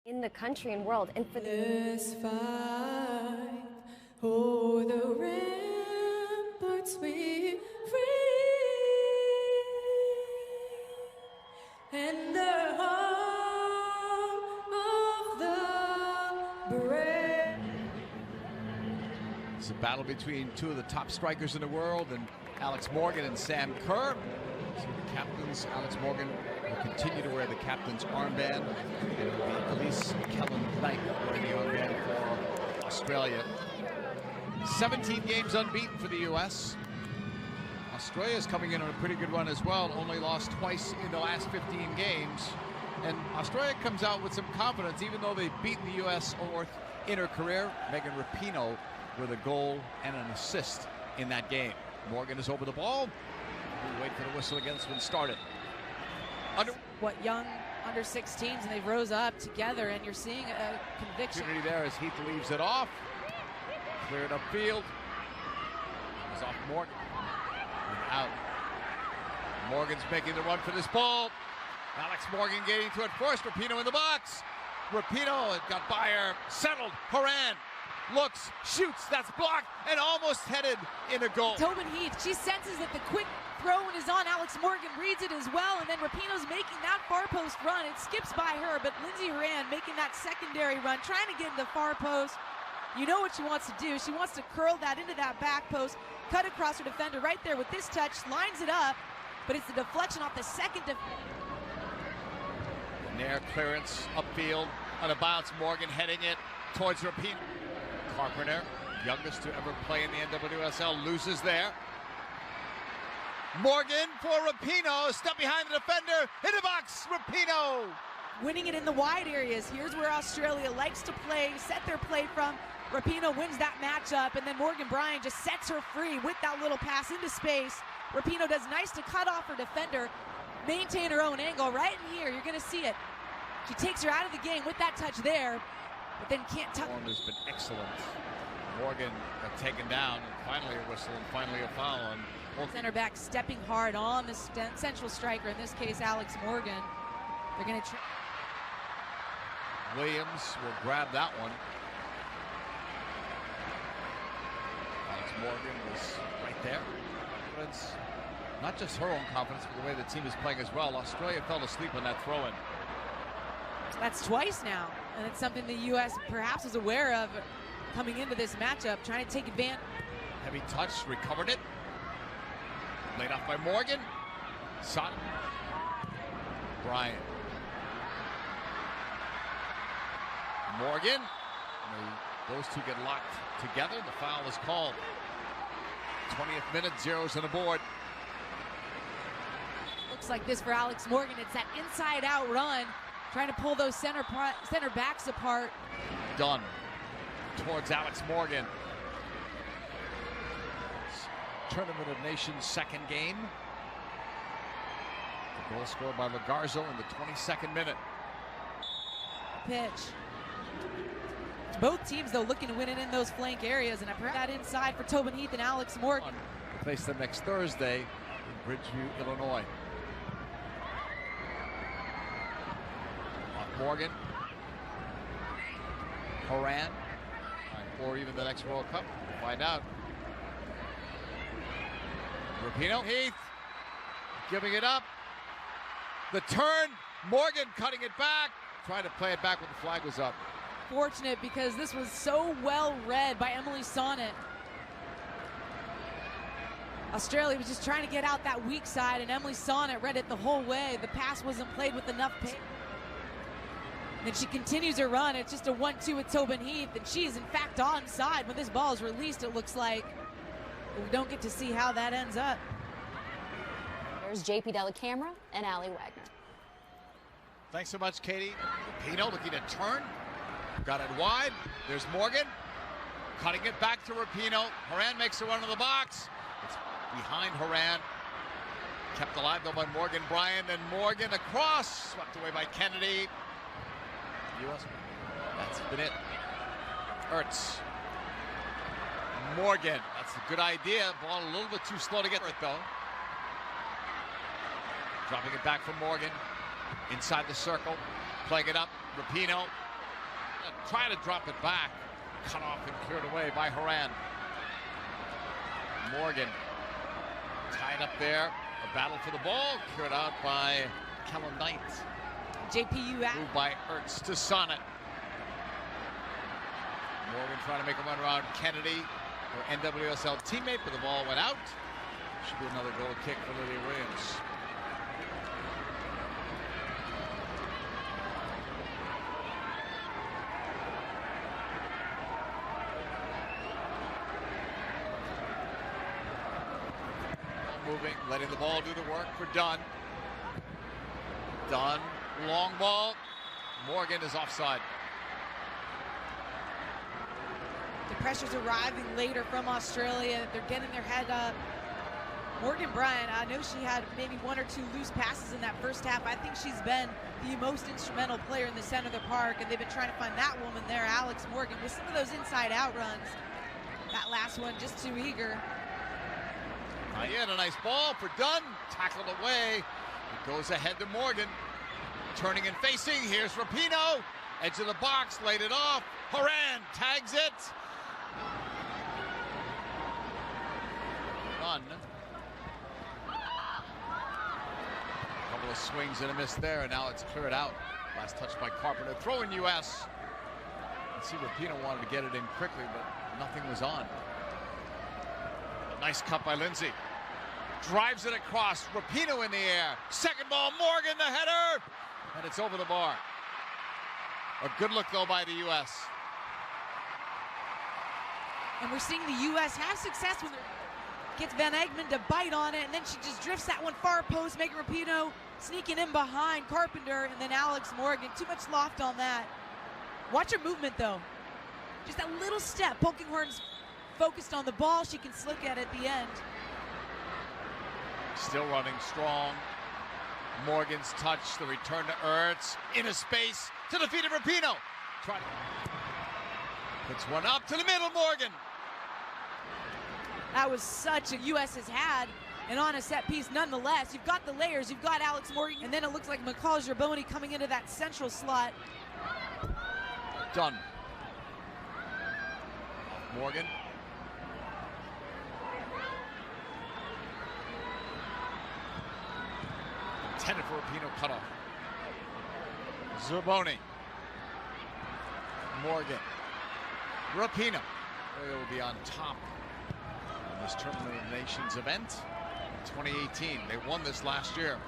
in the country and world. And for this fight, oh, the ramparts we free, and the home of the brave. It's a battle between two of the top strikers in the world, and Alex Morgan and Sam Kerr. So the captains, Alex Morgan will continue to wear the captain's armband, and it will be Elise Kellen-Knight wearing the armband for Australia. 17 games unbeaten for the U.S. Australia is coming in on a pretty good run as well, only lost twice in the last 15 games. And Australia comes out with some confidence, even though they've beaten the U.S. in her career. Megan Rapinoe with a goal and an assist in that game. Morgan is over the ball. We wait for the whistle again. It's been started. What young under 16s, and they rose up together, and you're seeing a conviction. Opportunity there as Heath leaves it off. Cleared upfield. It's off Morgan. And out. Morgan's making the run for this ball. Alex Morgan getting to it first. Rapinoe in the box. Rapinoe got by her. Settled. Horan looks, shoots, that's blocked, and almost headed in a goal. Tobin Heath, she senses that the quick throw is on. Alex Morgan reads it as well, and then Rapinoe's making that far post run. It skips by her, but Lindsay Horan making that secondary run, trying to get into the far post. You know what she wants to do. She wants to curl that into that back post, cut across her defender right there with this touch, lines it up, but it's the deflection off the second. Nair clearance upfield on a bounce. Morgan heading it towards Rapinoe. Carpenter, youngest to ever play in the NWSL, loses there. Morgan for Rapinoe, step behind the defender, in the box, Rapinoe! Winning it in the wide areas. Here's where Australia likes to play, set their play from. Rapinoe wins that matchup, and then Morgan Bryan just sets her free with that little pass into space. Rapinoe does nice to cut off her defender, maintain her own angle. Right in here, you're going to see it. She takes her out of the game with that touch there, but then can't tuck. Form has been excellent. Morgan got taken down, and finally a whistle, and finally a foul on center back stepping hard on the central striker, in this case Alex Morgan. They're going to try. Williams will grab that one. Alex Morgan was right there. It's not just her own confidence, but the way the team is playing as well. Australia fell asleep on that throw-in. That's twice now, and it's something the U.S. perhaps is aware of coming into this matchup, trying to take advantage. Heavy touch, recovered it. Laid off by Morgan. Sutton. Bryant. Morgan. Those two get locked together. The foul is called. 20th minute, zeros on the board. Looks like this for Alex Morgan. It's that inside-out run, trying to pull those center backs apart. Done. Towards Alex Morgan. Tournament of Nations second game. The goal scored by Lagarzo in the 22nd minute. Pitch. Both teams, though, looking to win it in those flank areas, and I put that inside for Tobin Heath and Alex Morgan. We'll face them next Thursday in Bridgeview, Illinois. Off Morgan. Horan. Or even the next World Cup. We'll find out. Rapinoe. Heath giving it up. The turn. Morgan cutting it back. Trying to play it back when the flag was up. Fortunate, because this was so well read by Emily Sonnet. Australia was just trying to get out that weak side, and Emily Sonnet read it the whole way. The pass wasn't played with enough pace. Then she continues her run. It's just a 1-2 with Tobin Heath, and she's in fact onside when this ball is released, it looks like. But we don't get to see how that ends up. there's JP Delacamera and Allie Wagner. Thanks so much, Katie. Rapinoe looking to turn. Got it wide. There's Morgan. Cutting it back to Rapinoe. Horan makes a run in the box. It's behind Horan. Kept alive though by Morgan Bryan. And Morgan across. Swept away by Kennedy. U.S. That's been it. Ertz. Morgan. That's a good idea. Ball a little bit too slow to get it though. Dropping it back from Morgan. Inside the circle. Playing it up. Rapinoe. try to drop it back. Cut off and cleared away by Horan. Morgan tied up there. A battle for the ball. Cleared out by Kellen Knight. JPU Moved by Ertz to Sonnet. Morgan trying to make a run around Kennedy, her NWSL teammate, but the ball went out. Should be another goal kick for Lydia Williams. Moving, letting the ball do the work for Dunn. Dunn, long ball. Morgan is offside. The pressure's arriving later from Australia. They're getting their head up. Morgan Bryant, I know she had maybe one or two loose passes in that first half. I think she's been the most instrumental player in the center of the park, and they've been trying to find that woman there, Alex Morgan, with some of those inside-out runs. That last one just too eager. Yet a nice ball for Dunn, tackled away. It goes ahead to Morgan. Turning and facing, here's Rapinoe. Edge of the box, laid it off. Horan tags it. Dunn. A couple of swings and a miss there, and now it's cleared out. Last touch by Carpenter. Throw in U.S. Let's see, Rapinoe wanted to get it in quickly, but nothing was on. Nice cut by Lindsay. Drives it across. Rapinoe in the air. Second ball, Morgan, the header. And it's over the bar. A good look, though, by the U.S. And we're seeing the U.S. have success when it gets Van Egmond to bite on it, and then she just drifts that one far post, making Rapinoe sneaking in behind Carpenter, and then Alex Morgan. Too much loft on that. Watch her movement, though. Just that little step. Polkinghorn's focused on the ball. She can slick at it at the end. Still running strong. Morgan's touch, the return to Ertz. In a space to the feet of Rapinoe. Puts one up to the middle, Morgan. That was such a U.S. has had, and on a set piece nonetheless. You've got the layers, you've got Alex Morgan, and then it looks like McCall Gerboni coming into that central slot. Done. Morgan. Intended for Rapinoe cutoff. Zerboni. Morgan. Rapinoe. They will be on top in this Tournament of Nations event in 2018. They won this last year.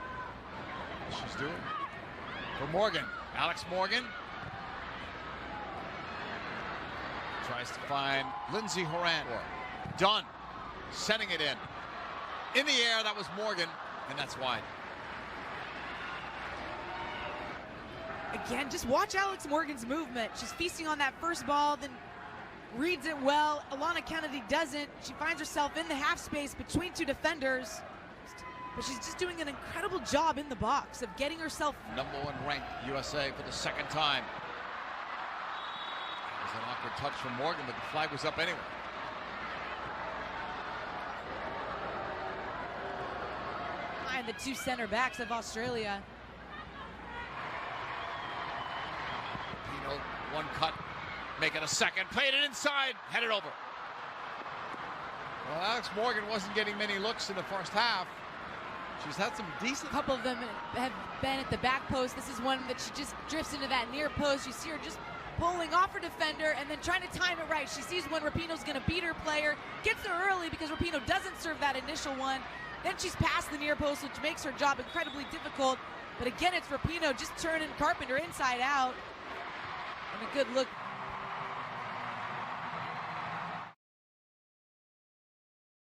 She's doing for Morgan. Alex Morgan tries to find Lindsay Horan. Dunn setting it in. In the air, that was Morgan, and that's wide. Again, just watch Alex Morgan's movement. She's feasting on that first ball, then reads it well. Alana Kennedy doesn't. She finds herself in the half space between two defenders, but she's just doing an incredible job in the box of getting herself. #1 ranked USA for the second time. It was an awkward touch from Morgan, but the flag was up anyway. And the two center backs of Australia. One cut, make it a second, played it inside, headed over. Well, Alex Morgan wasn't getting many looks in the first half. She's had some decent. A couple of them have been at the back post. This is one that she just drifts into that near post. You see her just pulling off her defender and then trying to time it right. She sees when Rapinoe's going to beat her player, gets her early because Rapinoe doesn't serve that initial one. Then she's past the near post, which makes her job incredibly difficult. But again, it's Rapinoe just turning Carpenter inside out. And a good look